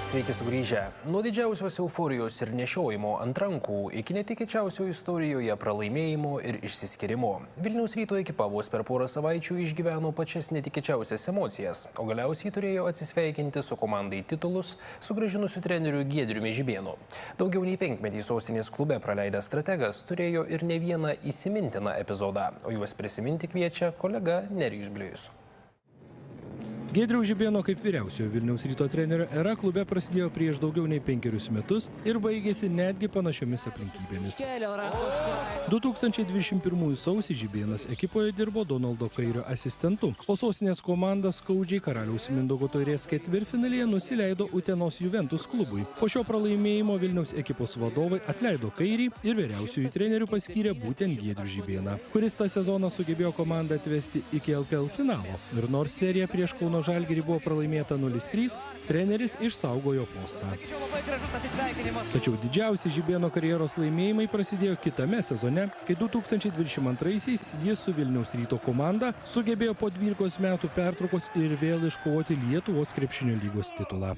Sveiki sugrįžę. Nuo didžiausios euforijos ir nešiojimo ant rankų iki netikėčiausio istorijoje pralaimėjimo ir išsiskyrimo. Vilniaus Ryto ekipa vos per porą savaičių išgyveno pačias netikėčiausias emocijas, o galiausiai turėjo atsisveikinti su komandai titulus sugrąžinusiu treneriu Giedriumi Žibėnu. Daugiau nei 5 metį sostinės klube praleidęs strategas turėjo ir ne vieną įsimintiną epizodą, o juos prisiminti kviečia kolega Nerijus Bliujus. Giedriaus Žibėno kaip vyriausiojo Vilniaus Ryto trenerio era klube prasidėjo prieš daugiau nei 5 metus ir baigėsi netgi panašiomis aplinkybėmis. 2021 sausį Žibėnas ekipoje dirbo Donaldo Kairio asistentu, o sostinės komanda skaudžiai Karaliaus Mindaugo taurės ketvirtfinalyje nusileido Utenos Juventus klubui. Po šio pralaimėjimo Vilniaus ekipos vadovai atleido Kairį ir vyriausiųjų trenerių paskyrė būtent Giedrių Žibėną, kuris tą sezoną sugebėjo komandą atvesti iki LKL finalo. Ir nors serija prieš Kauno Žalgirį buvo pralaimėta 0-3, treneris išsaugojo postą. Tačiau didžiausi Žibėno karjeros laimėjimai prasidėjo kitame sezone, kai 2022-aisiais jis su Vilniaus Ryto komanda sugebėjo po 12 metų pertraukos ir vėl iškovoti Lietuvos krepšinio lygos titulą.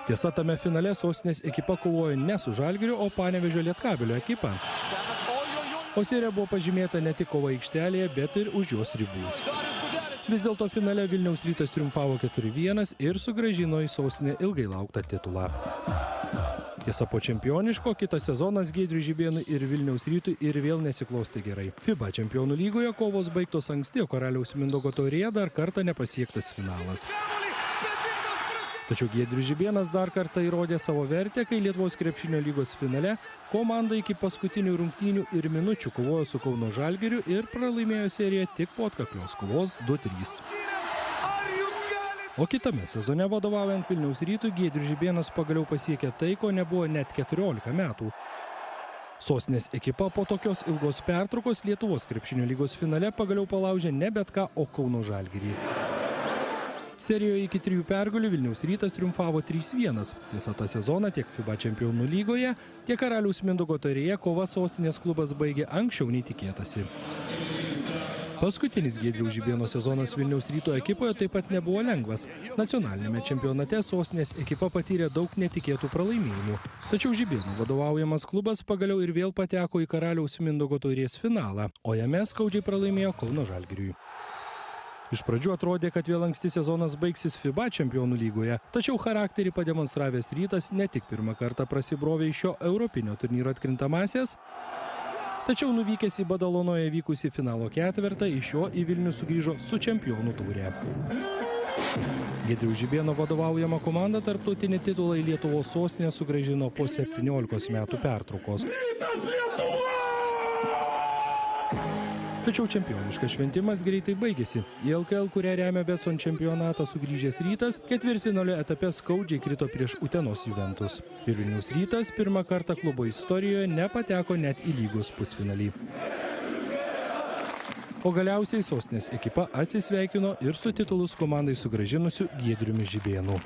Tiesa, tame finale sostinės ekipa kovojo ne su Žalgiriu, o Panevėžio Lietkabelio ekipa. O serija buvo pažymėta ne tik kova aikštelėje, bet ir už jos ribų. Vis dėlto finale Vilniaus Rytas triumfavo 4-1 ir sugrąžino į sostinę ilgai lauktą titulą. Tiesa, po čempioniško kitas sezonas Giedriui Žibėnui ir Vilniaus Rytui ir vėl nesiklostė gerai. FIBA čempionų lygoje kovos baigtos anksti, o Karaliaus Mindaugo taurėje dar kartą nepasiektas finalas. Tačiau Giedrius Žibėnas dar kartą įrodė savo vertę, kai Lietuvos krepšinio lygos finale komanda iki paskutinių rungtynių ir minučių kovojo su Kauno Žalgiriu ir pralaimėjo seriją tik po atkaklios kovos 2-3. O kitame sezone vadovaujant Vilniaus Rytui Giedrius Žibėnas pagaliau pasiekė tai, ko nebuvo net 14 metų. Sostinės ekipa po tokios ilgos pertraukos Lietuvos krepšinio lygos finale pagaliau palaužė ne bet ką, o Kauno Žalgirį. Serijoje iki 3 pergalių Vilniaus Rytas triumfavo 3-1. Tiesa, tą sezoną tiek FIBA čempionų lygoje, tiek Karaliaus Mindaugo taurėje kova sostinės klubas baigė anksčiau nei tikėtasi. Paskutinis Giedriaus Žibėno sezonas Vilniaus Ryto ekipoje taip pat nebuvo lengvas. Nacionalinėme čempionate sostinės ekipa patyrė daug netikėtų pralaimėjimų. Tačiau Žibėno vadovaujamas klubas pagaliau ir vėl pateko į Karaliaus Mindaugo taurės finalą, o jame skaudžiai pralaimėjo Kauno Žalgiriui. Iš pradžių atrodė, kad vėl anksti sezonas baigsis FIBA čempionų lygoje, tačiau charakterį pademonstravęs Rytas ne tik pirmą kartą prasibrovė iš šio europinio turnyro atkrintamąsias, tačiau nuvykęs į Badalonoje vykusį finalo ketvertą, iš jo į Vilnių sugrįžo su čempionų taure. Giedriaus Žibėno vadovaujama komanda tarptautinį titulą į Lietuvos sostinę sugrąžino po 17 metų pertraukos. Tačiau čempioniškas šventimas greitai baigėsi. Į LKL, kurią remia Betson čempionatą sugrįžęs Rytas, ketvirtfinalio etape skaudžiai krito prieš Utenos Juventus. Ir Vilniaus Rytas pirmą kartą klubo istorijoje nepateko net į lygos pusfinalį. O galiausiai sostinės ekipa atsisveikino ir su titulus komandai sugrąžinusiu Giedriumi Žibėnu.